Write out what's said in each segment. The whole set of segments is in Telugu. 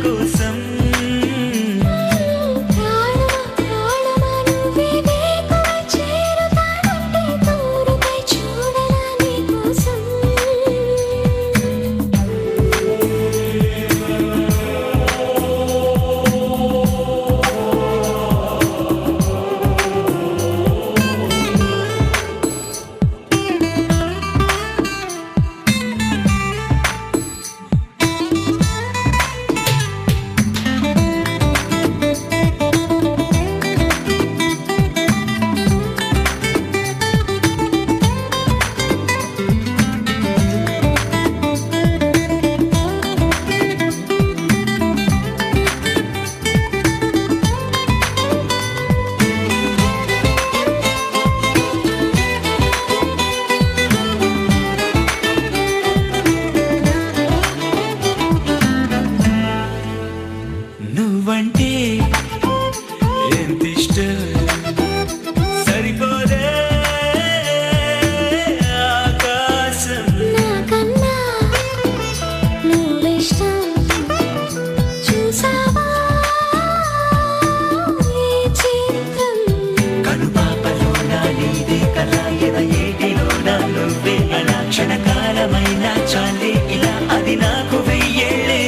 కోసం నువ్వంటే ఎంత ఇష్టం సరిపోదే ఆకాశం నాకన్నా నువ్విష్టం చూసావా ఈ చిత్రం కనుపాపలో నా నీదే కళ ఎద ఏటిలో నా నువ్వే అలా క్షణకాలమైన చాలే ఇలా అది నాకు వెయ్యేళ్ళే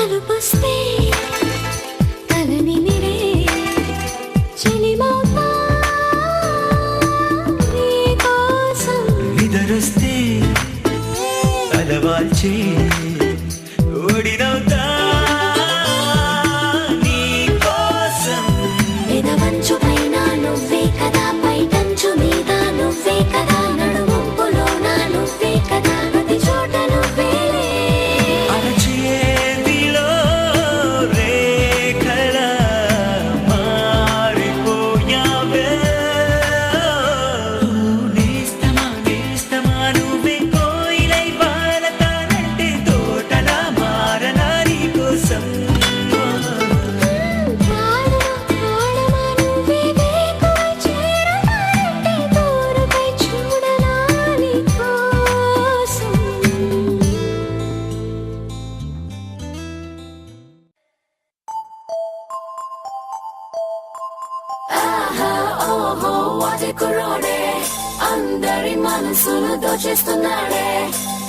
అలుపుస్తే తలని నిరే చెలిమౌతా నీ కోసం నిదరొస్తే తలవాల్చి ఓడినవుతా నీ కోసం ఎదవంచు పైన నువ్వే కదా పైటంచు మీద నువ్వే కదా నడుమంపులోన నువ్వే కదా ప్రతి చోట నువ్వేలే అరచేతిలో రేఖల మారిపోయావే నేస్తమా నేస్తమా నువ్వే కోయిలై వాలతానంటే తోటలా మారనా నీ కోసం అందరి మనసులు దోచేస్తున్నాడే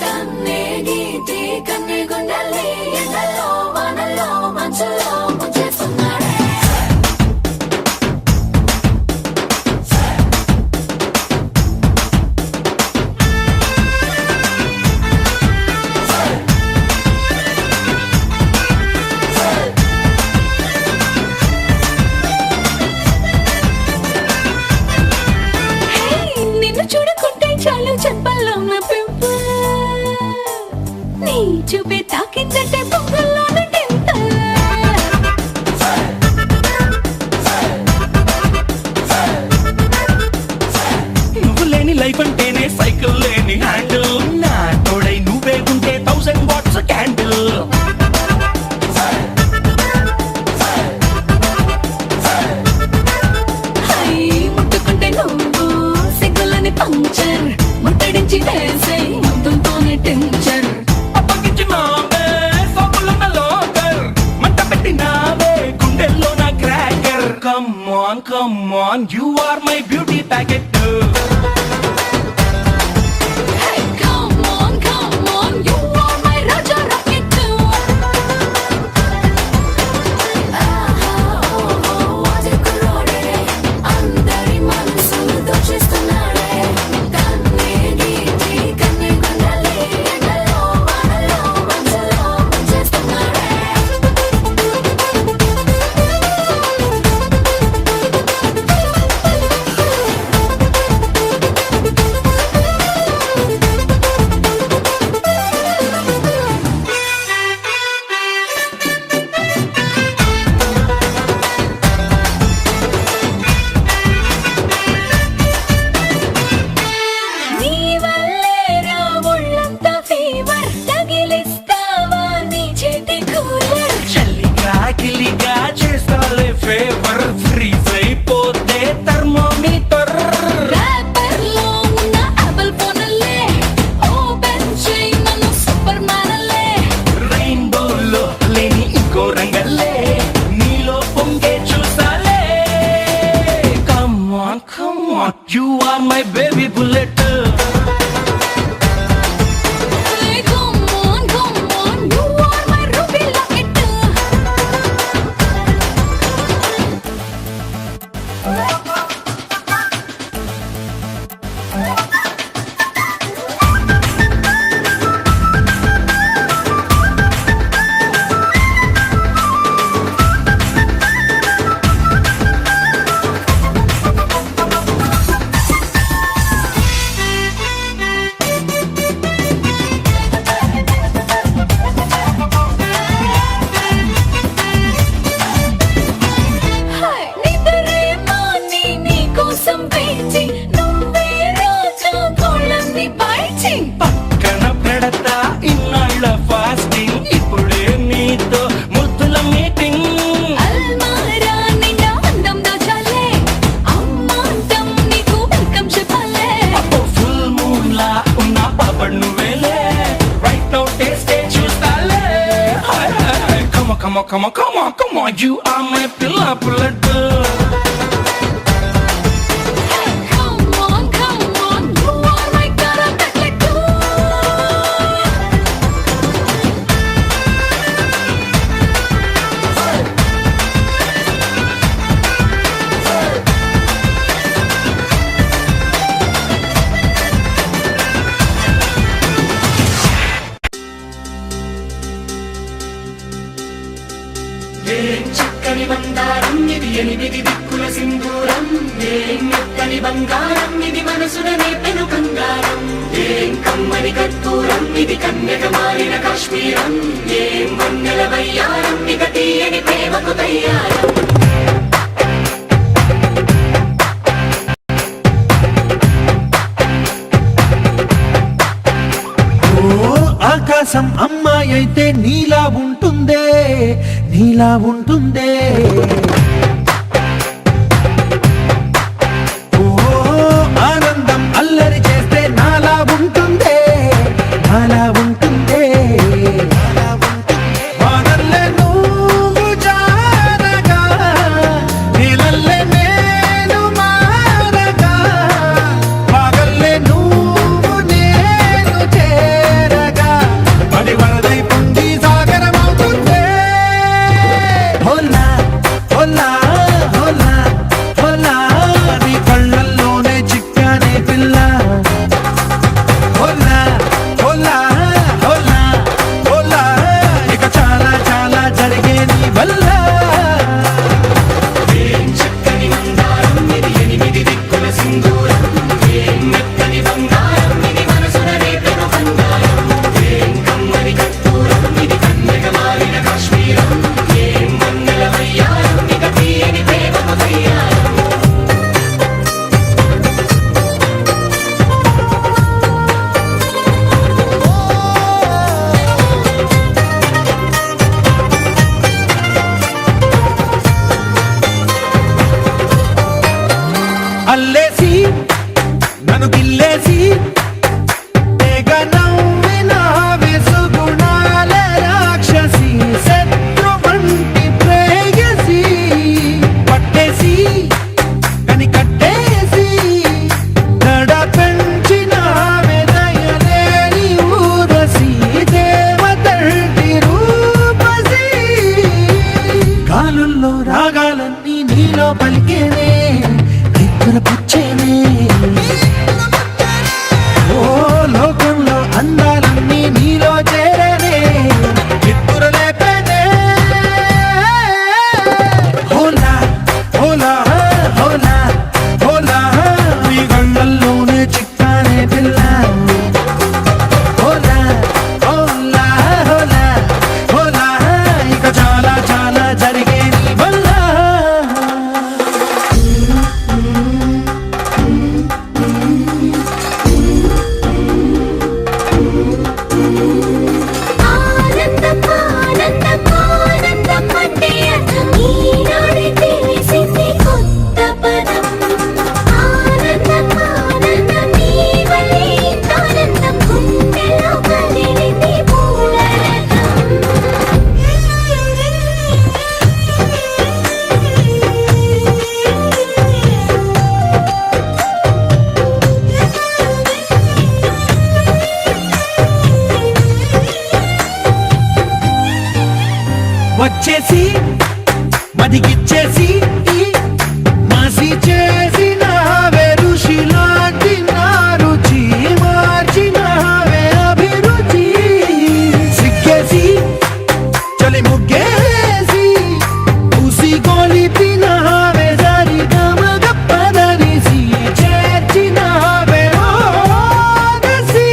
కన్నే గీతి కన్నే గుండెల్ని ఎండల్లో వానల్లో మంచులో ముంచేస్తున్నాడే నిన్ను చూడకుంటే చాలు చెప్పల్లో నా పింపుల్ నీ చూపే తాకిందంటే బొమ్మల్లోన టెంపుల్ నువ్వు లేని లైఫ్ అంటేనే సైకిల్ లేని హ్యాండిల్ నా తోడై నువ్వే ఉంటే 1000 వాట్స్ క్యాండిల్ ముట్టుకుంటే నువ్వు సిగ్గులని పంచర్ ముట్టడించి వేసే ముద్దుతోనే టెన్షన్ అప్పగించినావే సబ్బులున్న లోకర్ మంట పెట్టినావే గుండెల్లో నా cracker come on you are my beauty packet హాయిగా చేస్తాలే ఫేవర్ ఫ్రీజ్ అయిపోతే థర్మోమీటర్ ర్యాపర్లో ఉన్న యాపిల్ ఫోన్లే ఓపెన్ చేయి నన్ను సూపర్ మ్యాన్లే రెయిన్బోలో లేని ఇంకో రంగల్లే నీలో పొంగే చూసాలే come on you are my baby bullet Come on, you are my ruby locket. నిద్రేమోని నీకోసం వేచి నువ్వే రోజు కోళ్ళని పైచి పక్కన పెడతా ఇన్నాళ్ళ ఫాస్టింగ్ ఇప్పుడే నీతో ముద్దుల మీటింగ్ అల్మారా నిండా అందం దాచాలే అమ్మాంతం నీకు వెల్కమ్ చెప్పాలే అప్పో ఫుల్ మూన్ లా ఉన్న పాపడ్ నువ్వేలే రైట్ నౌ టేస్టే చూస్తాలే come on you are my పిల్ల పుల్లట్టు Come on, you are my karate kid. ఏం చక్కని బంగారం ఇది ఎనిమిది దిక్కుల సింధూరం ఏం మెత్తని బంగారం ఇది మనసుననే పెను బంగారం ఏం కమ్మని కర్పూరం ఇది కన్యక మారిన కాశ్మీరం ఏం వన్నెల వయ్యారం ఇక తీయని ప్రేమకు తయ్యారం ఆకాశం అమ్మాయి అయితే నీలా ఉంటుందే నీలా ఉంటుందే ఓ ఆనందం అల్లరి చేస్తే నాలా ఉంటుందే నాలా ఉంటుందే వానల్లే నువ్వు జారగా నీలల్లే నేను మారగా పగల్లే నువ్వు నేను చేరగా పడి వరదై పొంగి సాగరమవుతుందే హోలా హోలా హోలా హోలా నీ కళ్ళల్లోనే చిక్కానే పిల్ల హోలా హోలా హోలా హోలా ఇక చాలా చాలా జరిగే నీ వల్ల ఏం చక్కని బంగారం ఇది ఎనిమిది దిక్కుల సింధూరం ఏం మెత్తని బంగారం ఇది మనసుననే పెను బంగారం ఏం కమ్మని కర్పూరం ఇది కన్యక మారిన కాశ్మీరం ఏం వన్నెల వయ్యారం ఇక తీయని ప్రేమకు తయ్యారం అల్లేసి నన్ను గిల్లేసి తెగ నవ్విన వెసుగుణాల రాక్షసి శత్రు వంటి ప్రేయసి పట్టేసి కని కట్టేసి దడ పెంచిన దయలేని ఊరసి దేవతంటి రూపసి గాలుల్లో రాగాలన్నీ నీలో పలికేనే నిద్రపుచ్చేనే ఓ లోకంలో అందాలన్నీ నీలో చేరనే నిద్ర లేపనే హోలా హోలా హోలా హోలా నీ కళ్ళల్లోనే చిక్కానే పిల్ల హోలా హోలా హోలా హోలా ఇక చాలా చాలా జరిగే నీ వల్ల మదిగిచ్చేసి మాసి చేసినావే ఋషిలాంటి నా రుచి మార్చినావే అభిరుచి సిగ్గేసి చలి ముగ్గేసి ఉసి గోలిపినావే సరి గమగప్పదనిసి చేర్చినావే ఓదసి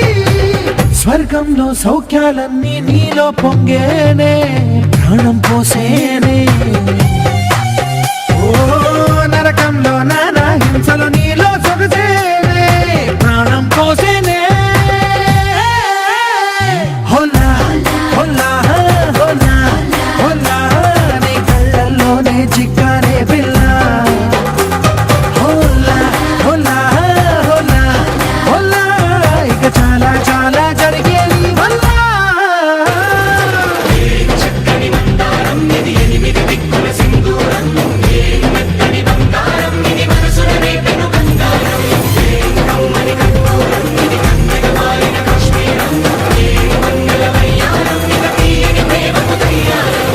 స్వర్గంలో సౌఖ్యాలన్నీ నీలో పొంగేనే ప్రాణం పోసేనే ఓ నరకంలో నానా హింసలో నీలో సొగసేనే ప్రాణం పోసేనే హోలా హోలా హోలా హోలా నీ కళ్ళల్లోనే చిక్కానే పిల్ల హోలా హోలా హోలా హోలా ఇక చాలా చాలా జరిగే నీ వల్ల చక్కని మందారం ఇది ఎనిమిది దిక్కుల సింధూరం ఏం మెత్తని బంగారం ఇది మనసులనే పెను బంగారం ఏం కమ్మని కర్పూరం ఇది కన్నెగ మారిన కాశ్మీరం ఏం మంగళ వయ్యారం ఇక తీయని ప్రేమకు తయ్యారం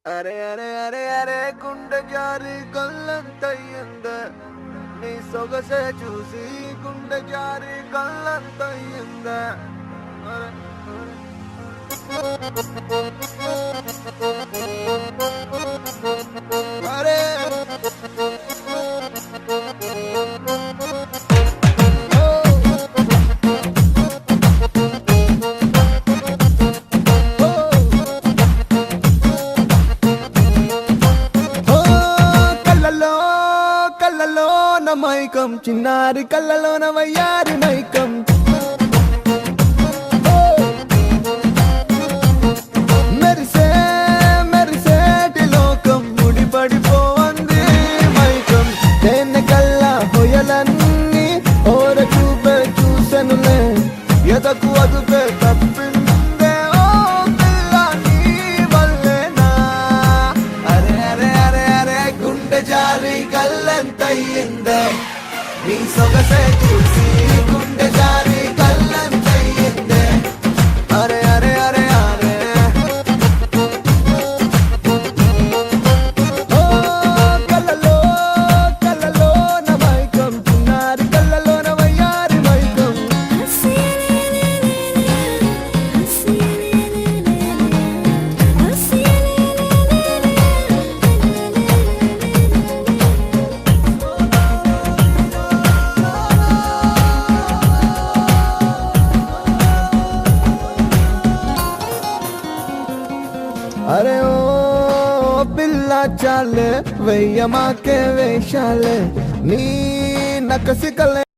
అరే అరే అరే అరే గుండె జారి కళ్ళంతయ్యింద నీ సొగసే చూసి గుండె జారి కళ్ళంతయ్యింద అరే కళ్ళలో మైకం చిన్నారి కళ్ళలోన వయ్యారి మైకం మెరిసే మెరిసేటి లోకం ముడిపడిపోంది మైకం తేనె కళ్ళ హొయలన్నీ ఓర చూపే చూసెనులే ఎదకు అదుపే తప్పిందే ఓ పిల్ల నీ వల్లేనా అరే అరే అరే అరే గుండె జారి కళ్ళంతయ్యిందే నీ సొగసే చూసి గుండె జారి కళ్ళంతయ్యిందే అరే అరే అరే అరే ఓ కళ్ళలో కళ్ళలో నా మైకం చిన్నారి కళ్ళలో నా వయ్యారి మైకం అరే ఓ పిల్ల చాలే వెయ్య మాకే వేషాలే నీ నకసికలే